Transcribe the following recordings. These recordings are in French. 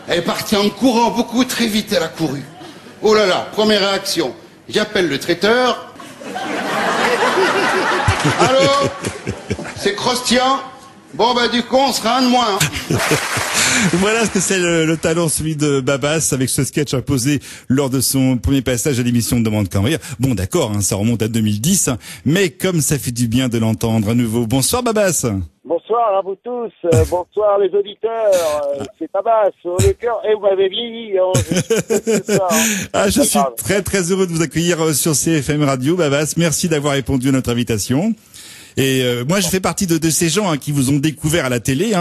Elle est partie en courant beaucoup, très vite, elle a couru. Oh là là, première réaction. J'appelle le traiteur. Allô? C'est croustillant? Bon, bah, du coup, on sera un de moins. Voilà ce que c'est le talent, celui de Babas, avec ce sketch imposé lors de son premier passage à l'émission de Demande qu'à en rire. Bon, d'accord, hein, ça remonte à 2010, hein, mais comme ça fait du bien de l'entendre à nouveau. Bonsoir Babas. Bonsoir à vous tous, bonsoir les auditeurs, c'est Babas, le cœur, et vous m'avez vieilli, Ah, je suis très très heureux de vous accueillir sur CFM Radio, Babas. Merci d'avoir répondu à notre invitation. Et moi, je fais partie de ces gens qui vous ont découvert à la télé,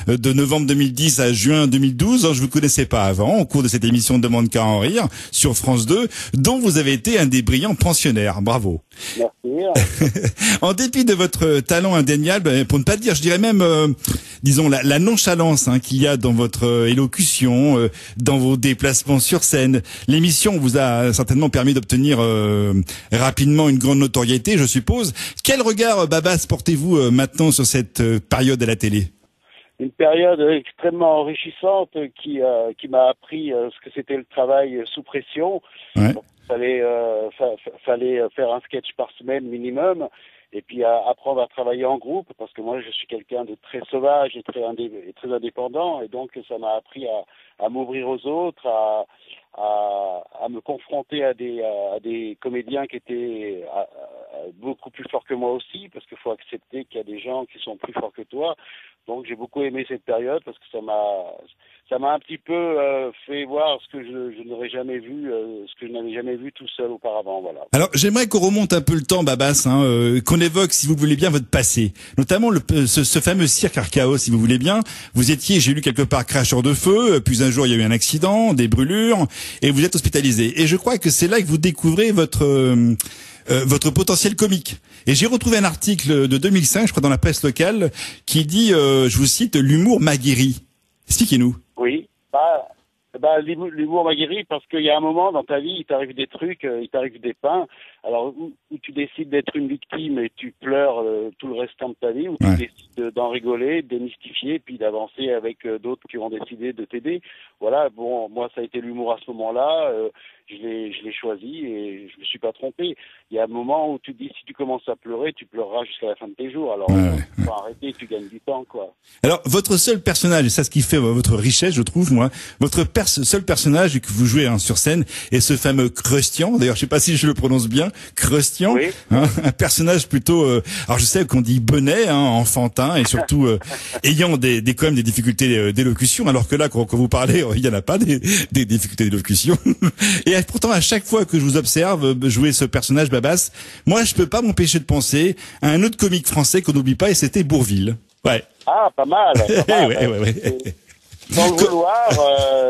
de novembre 2010 à juin 2012. Je vous connaissais pas avant, au cours de cette émission de Demande qu'à en rire sur France 2, dont vous avez été un des brillants pensionnaires. Bravo. Merci. En dépit de votre talent indéniable, pour ne pas dire, je dirais même, disons, la nonchalance qu'il y a dans votre élocution, dans vos déplacements sur scène, l'émission vous a certainement permis d'obtenir rapidement une grande notoriété, je suppose. Quel regard, Babas, portez-vous maintenant sur cette période à la télé? Une période extrêmement enrichissante qui m'a appris ce que c'était le travail sous pression. Ouais. Fallait faire un sketch par semaine minimum, et puis apprendre à travailler en groupe, parce que moi je suis quelqu'un de très sauvage et très indépendant, et donc ça m'a appris à m'ouvrir aux autres, à me confronter à des comédiens qui étaient beaucoup plus forts que moi aussi, parce qu'il faut accepter qu'il y a des gens qui sont plus forts que toi. Donc j'ai beaucoup aimé cette période, parce que ça m'a un petit peu fait voir ce que je n'aurais jamais vu, ce que je n'avais jamais vu tout seul auparavant, voilà. Alors j'aimerais qu'on remonte un peu le temps, Babas, qu'on évoque, si vous voulez bien, votre passé, notamment ce fameux cirque Archaos, si vous voulez bien. Vous étiez, j'ai lu quelque part, cracheur de feu, puis un jour il y a eu un accident, des brûlures, et vous êtes hospitalisé. Et je crois que c'est là que vous découvrez votre potentiel comique. Et j'ai retrouvé un article de 2005, je crois, dans la presse locale, qui dit, je vous cite, l'humour m'a guéri. Expliquez-nous. Oui, l'humour m'a guéri, parce qu'il y a un moment dans ta vie, il t'arrive des trucs, il t'arrive des pains, alors où tu décides d'être une victime et tu pleures tout le restant de ta vie, ou tu décides d'en rigoler, de démystifier, puis d'avancer avec d'autres qui ont décidé de t'aider. Voilà, bon, moi ça a été l'humour à ce moment-là, je l'ai choisi et je me suis pas trompé. Il y a un moment où tu te dis, si tu commences à pleurer, tu pleureras jusqu'à la fin de tes jours. Alors, faut arrêter, tu gagnes du temps, quoi. Alors, votre seul personnage, et c'est ce qui fait votre richesse, je trouve, moi, votre seul personnage que vous jouez sur scène est ce fameux Crustian. D'ailleurs, je sais pas si je le prononce bien, Crustian. Oui. Un personnage plutôt, alors je sais qu'on dit bonnet, enfantin, et surtout ayant quand même des difficultés d'élocution, alors que là, quand vous parlez, il y en a pas des difficultés d'élocution. Et pourtant, à chaque fois que je vous observe jouer ce personnage, Babas, moi, je peux pas m'empêcher de penser à un autre comique français qu'on n'oublie pas, et c'était Bourvil. Ouais. Ah, pas mal. ouais. Sans le vouloir,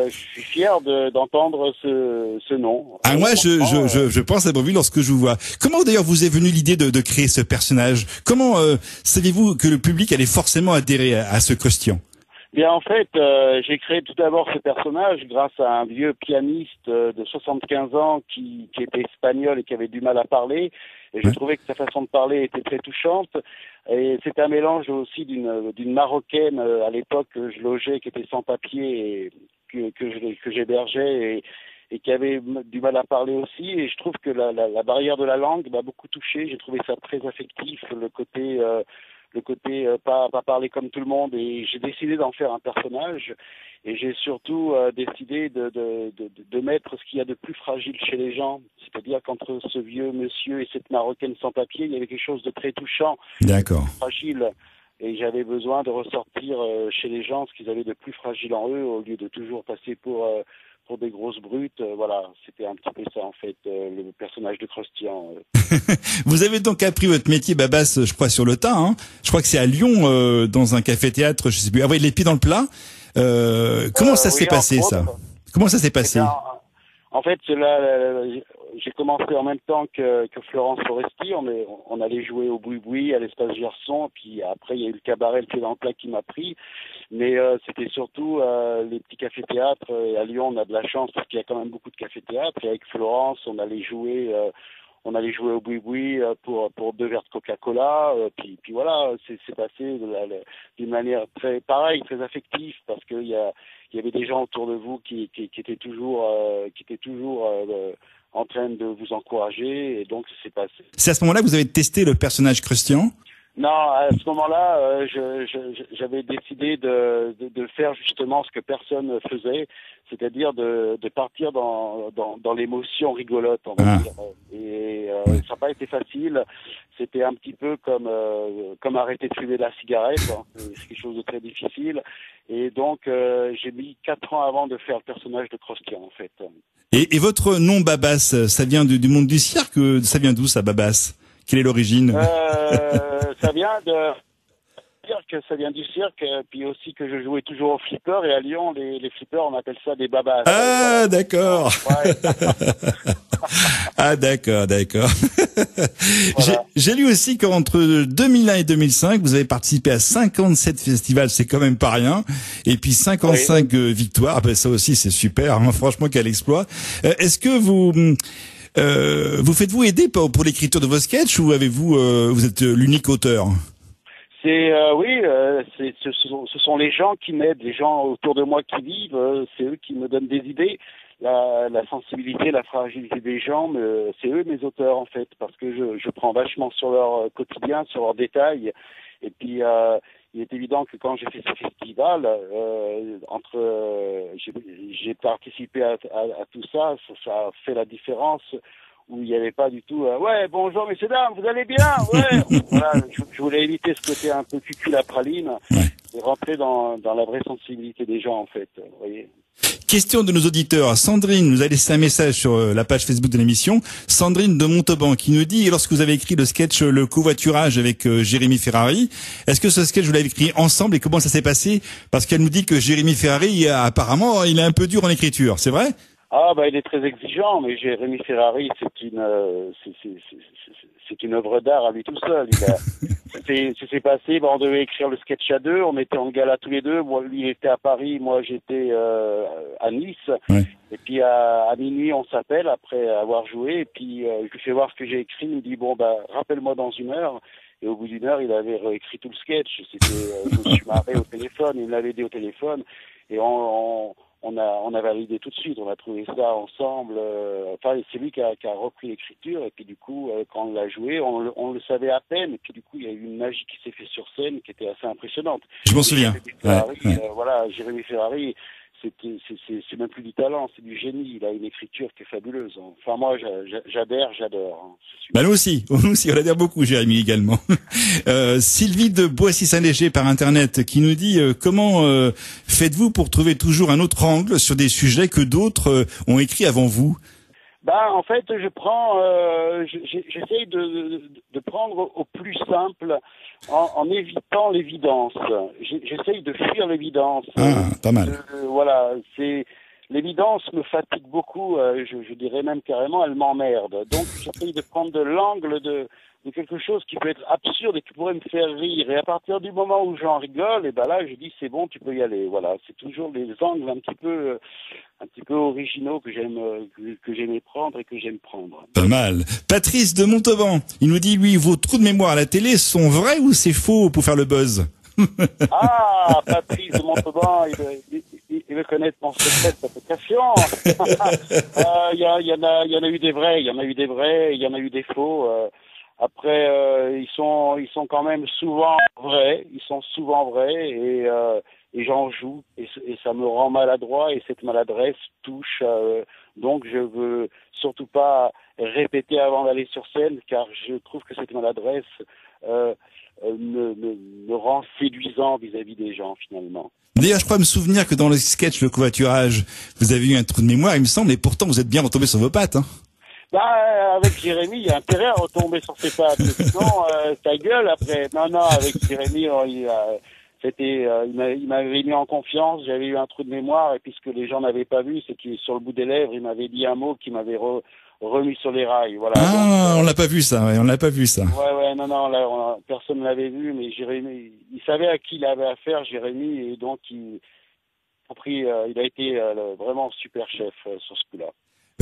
je suis fier d'entendre ce nom. Ah, moi, je pense à Bourvil lorsque je vous vois. Comment d'ailleurs vous est venue l'idée de créer ce personnage? Comment saviez-vous que le public allait forcément adhérer à ce Crustian? Bien, en fait, j'ai créé tout d'abord ce personnage grâce à un vieux pianiste de 75 ans qui était espagnol et qui avait du mal à parler. Et je trouvais que sa façon de parler était très touchante. Et c'était un mélange aussi d'une Marocaine à l'époque que je logeais, qui était sans papier et que j'hébergeais et qui avait du mal à parler aussi. Et je trouve que la barrière de la langue m'a beaucoup touché. J'ai trouvé ça très affectif, le côté pas parler comme tout le monde, et j'ai décidé d'en faire un personnage, et j'ai surtout décidé de mettre ce qu'il y a de plus fragile chez les gens, c'est-à-dire qu'entre ce vieux monsieur et cette Marocaine sans papier, il y avait quelque chose de très touchant, D'accord, fragile, et j'avais besoin de ressortir chez les gens ce qu'ils avaient de plus fragile en eux, au lieu de toujours passer pour des grosses brutes. Voilà, c'était un petit peu ça en fait, le personnage de Crustian. Vous avez donc appris votre métier, Babas, je crois, sur le tas. Je crois que c'est à Lyon, dans un café-théâtre, je sais plus. Ah oui, les pieds dans le plat. Comment ça s'est passé, ça? Comment ça s'est passé? En fait, j'ai commencé en même temps que Florence Foresti. On allait jouer au Boui-Boui, à l'Espace Gerson, puis après il y a eu le cabaret, le pied dans le plat qui m'a pris. Mais c'était surtout les petits cafés-théâtres. Et à Lyon, on a de la chance parce qu'il y a quand même beaucoup de cafés-théâtres. Et avec Florence, on allait jouer on allait jouer au boui-boui pour 2 verres de Coca-Cola. Puis voilà, c'est passé d'une manière très pareille, très affective, parce qu'il y avait des gens autour de vous qui étaient toujours en train de vous encourager, et donc ça s'est passé. C'est à ce moment-là que vous avez testé le personnage Christian? Non, à ce moment-là, j'avais décidé de faire justement ce que personne ne faisait, c'est-à-dire de partir dans l'émotion rigolote, on va dire. Et ça n'a pas été facile. C'était un petit peu comme arrêter de fumer de la cigarette, hein. C'est quelque chose de très difficile. Et donc, j'ai mis 4 ans avant de faire le personnage de Christian, en fait. Et votre nom Babas, ça vient du monde du cirque? Ça vient d'où ça, Babas? Quelle est l'origine? Ça vient ça vient du cirque, puis aussi que je jouais toujours au flipper, et à Lyon, les flippers, on appelle ça des babas. Ah, voilà. D'accord. Ouais. Ah, d'accord. Voilà. J'ai lu aussi qu'entre 2001 et 2005, vous avez participé à 57 festivals, c'est quand même pas rien. Et puis 55 victoires, ah ben ça aussi c'est super, hein, franchement quel exploit. Est-ce que vous faites-vous aider pour l'écriture de vos sketchs, ou vous êtes l'unique auteur? Ce sont les gens qui m'aident, les gens autour de moi qui vivent, c'est eux qui me donnent des idées. La sensibilité, la fragilité des gens, c'est eux mes auteurs en fait, parce que je prends vachement sur leur quotidien, sur leurs détails. Et puis il est évident que quand j'ai fait ce festival, j'ai participé à tout ça, ça a fait la différence. Où il n'y avait pas du tout ouais, bonjour messieurs dames, vous allez bien, ouais. Voilà, je voulais éviter ce côté un peu cucul à praline, et rentrer dans la vraie sensibilité des gens en fait, vous voyez. Question de nos auditeurs. Sandrine nous a laissé un message sur la page Facebook de l'émission. Sandrine de Montauban qui nous dit, lorsque vous avez écrit le sketch Le covoiturage avec Jérémy Ferrari, est-ce que ce sketch vous l'avez écrit ensemble et comment ça s'est passé? Parce qu'elle nous dit que Jérémy Ferrari, apparemment, il est un peu dur en écriture, c'est vrai? Ah il est très exigeant, mais Jérémy Ferrari, c'est une œuvre d'art à lui tout seul. C'est passé, on devait écrire le sketch à 2, on était en gala tous les deux. Moi, lui, il était à Paris, moi, j'étais à Nice. Ouais. Et puis à minuit, on s'appelle après avoir joué. Et puis je lui fais voir ce que j'ai écrit. Il me dit rappelle-moi dans 1 heure. Et au bout d'1 heure, il avait réécrit tout le sketch. Je me suis marré au téléphone. Il me l'avait dit au téléphone. Et on a validé tout de suite, on a trouvé ça ensemble. C'est lui qui a repris l'écriture, et puis du coup, quand on l'a joué, on le savait à peine, et puis du coup, il y a eu une magie qui s'est faite sur scène qui était assez impressionnante. Je m'en souviens. Jérémy Ferrari, c'est même plus du talent, c'est du génie. Il a une écriture qui est fabuleuse. Enfin, moi, j'adore. Bah nous aussi, on adhère beaucoup, Jérémy également. Sylvie de Boissy-Saint-Léger par internet qui nous dit comment faites-vous pour trouver toujours un autre angle sur des sujets que d'autres ont écrits avant vous? En fait, j'essaye de prendre au plus simple en évitant l'évidence. J'essaye de fuir l'évidence. Ah, pas mal. L'évidence me fatigue beaucoup, je dirais même carrément, elle m'emmerde. Donc, j'essaye de prendre de l'angle de quelque chose qui peut être absurde et qui pourrait me faire rire. Et à partir du moment où j'en rigole, et là, je dis c'est bon, tu peux y aller. Voilà, c'est toujours des angles un petit peu originaux que j'aime prendre et que j'aime prendre. Pas mal. Patrice de Montauban, il nous dit, lui, vos trous de mémoire à la télé sont vrais ou c'est faux pour faire le buzz? Ah, Patrice de Montauban, il veut connaître mon secret de fabrication. Il y en a eu des vrais, il y en a eu des faux. Après, ils sont quand même souvent vrais, et j'en joue, et ça me rend maladroit, et cette maladresse touche. Donc je veux surtout pas répéter avant d'aller sur scène, car je trouve que cette maladresse me rend séduisant vis-à-vis des gens finalement. D'ailleurs, je crois me souvenir que dans le sketch Le covoiturage, vous avez eu un trou de mémoire, il me semble, et pourtant vous êtes bien retombé sur vos pattes, hein. Avec Jérémy, il y a intérêt à retomber sur ses pattes. Sinon, ta gueule après. Non, avec Jérémy, il m'avait mis en confiance. J'avais eu un trou de mémoire, et puis ce que les gens n'avaient pas vu, c'est qu'il sur le bout des lèvres, il m'avait dit un mot qui m'avait remis sur les rails. Voilà. Ah, on l'a pas vu ça. Ouais, non, personne ne l'avait vu, mais Jérémy, il savait à qui il avait affaire, Jérémy, et donc il a été vraiment super chef sur ce coup-là.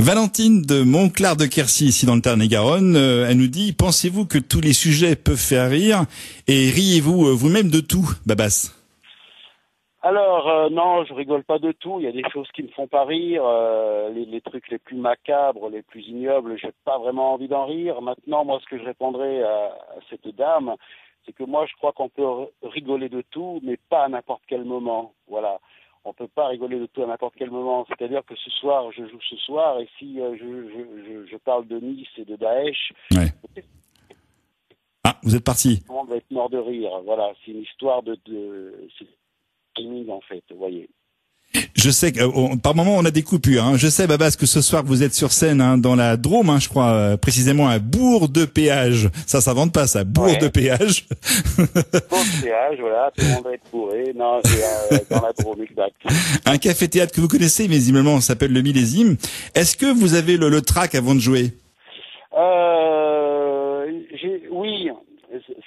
Valentine de Montclar de Quercy, ici dans le Tarn-et-Garonne, elle nous dit, pensez-vous que tous les sujets peuvent faire rire et riez-vous vous-même de tout, Babas? Alors, non, je rigole pas de tout. Il y a des choses qui me font pas rire. Les trucs les plus macabres, les plus ignobles, j'ai pas vraiment envie d'en rire. Maintenant, moi, ce que je répondrais à cette dame, c'est que moi, je crois qu'on peut rigoler de tout, mais pas à n'importe quel moment. Voilà. On peut pas rigoler de tout à n'importe quel moment. C'est-à-dire que ce soir, je joue ce soir, et si je parle de Nice et de Daesh, Ouais. Ah, vous êtes parti. tout le monde va être mort de rire. Voilà, c'est une histoire c'est timide, en fait, vous voyez. Je sais que par moment on a des coupures. Hein. Je sais, Babas, que ce soir vous êtes sur scène dans la Drôme, je crois, précisément à Bourg-de-Péage. Ça s'invente pas, ça. Bourg-de-Péage. Bourg-de-Péage, voilà, tout le monde va être bourré. Non, c'est dans la Drôme, exact. Un café-théâtre que vous connaissez, mais visiblement, s'appelle le Millésime. Est-ce que vous avez le trac avant de jouer? Oui,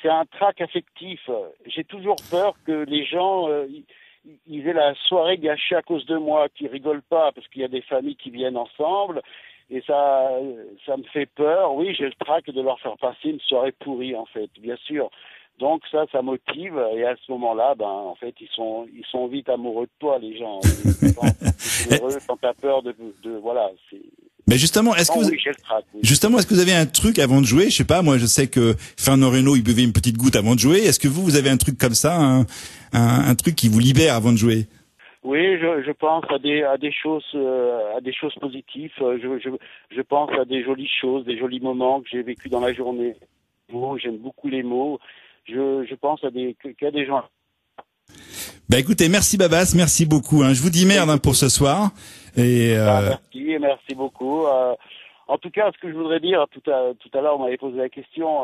c'est un trac affectif. J'ai toujours peur que les gens ils aient la soirée gâchée à cause de moi, qu'ils rigolent pas, parce qu'il y a des familles qui viennent ensemble, et ça me fait peur. Oui, j'ai le trac de leur faire passer une soirée pourrie, en fait, bien sûr. Donc ça motive, et à ce moment-là, en fait, ils sont vite amoureux de toi, les gens. Quand t'as peur voilà, c'est... Mais justement, est-ce que oui, j'ai le trac, oui. Justement, est-ce que vous avez un truc avant de jouer? Je sais pas, moi, je sais que Fernand Reynaud, il buvait une petite goutte avant de jouer. Est-ce que vous avez un truc comme ça, un truc qui vous libère avant de jouer? Oui, je pense à des choses positives. Je pense à des jolies choses, des jolis moments que j'ai vécu dans la journée. J'aime beaucoup les mots. Je pense qu'il y a des gens. Écoutez, merci Babas, merci beaucoup. Je vous dis merde pour ce soir. Et merci beaucoup. En tout cas, ce que je voudrais dire, tout à l'heure, on m'avait posé la question.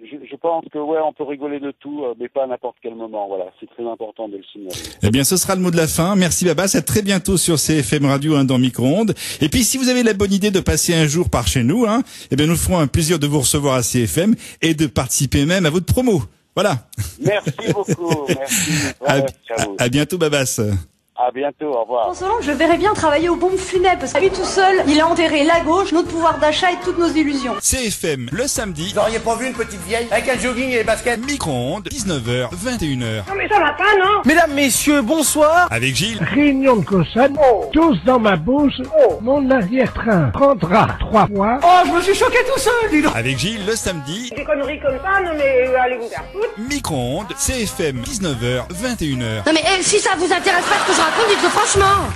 Je pense que on peut rigoler de tout, mais pas à n'importe quel moment. Voilà, c'est très important de le signaler. Eh bien, ce sera le mot de la fin. Merci Babas, à très bientôt sur CFM Radio dans Micro-ondes. Et puis, si vous avez la bonne idée de passer un jour par chez nous, eh bien, nous ferons un plaisir de vous recevoir à CFM et de participer même à votre promo. Voilà. Merci beaucoup. Merci. À bientôt Babas. À bientôt, au revoir. François Hollande, je verrais bien travailler aux pompes funèbres, parce que lui tout seul, il a enterré la gauche, notre pouvoir d'achat et toutes nos illusions. CFM, le samedi. Vous auriez pas vu une petite vieille avec un jogging et des baskets? Micro-ondes, 19h, 21h. Non mais ça va pas, non? Mesdames, messieurs, bonsoir. Avec Gilles. Réunion de Cossonne, tous dans ma bouche, mon arrière-train prendra 3 fois. Oh, je me suis choqué tout seul, dis donc. Avec Gilles, le samedi. Des conneries comme ça, non mais allez vous faire foutre. Micro-ondes, CFM, 19h, 21h. Non mais si ça vous intéresse pas ce que je raconte, dites-le franchement.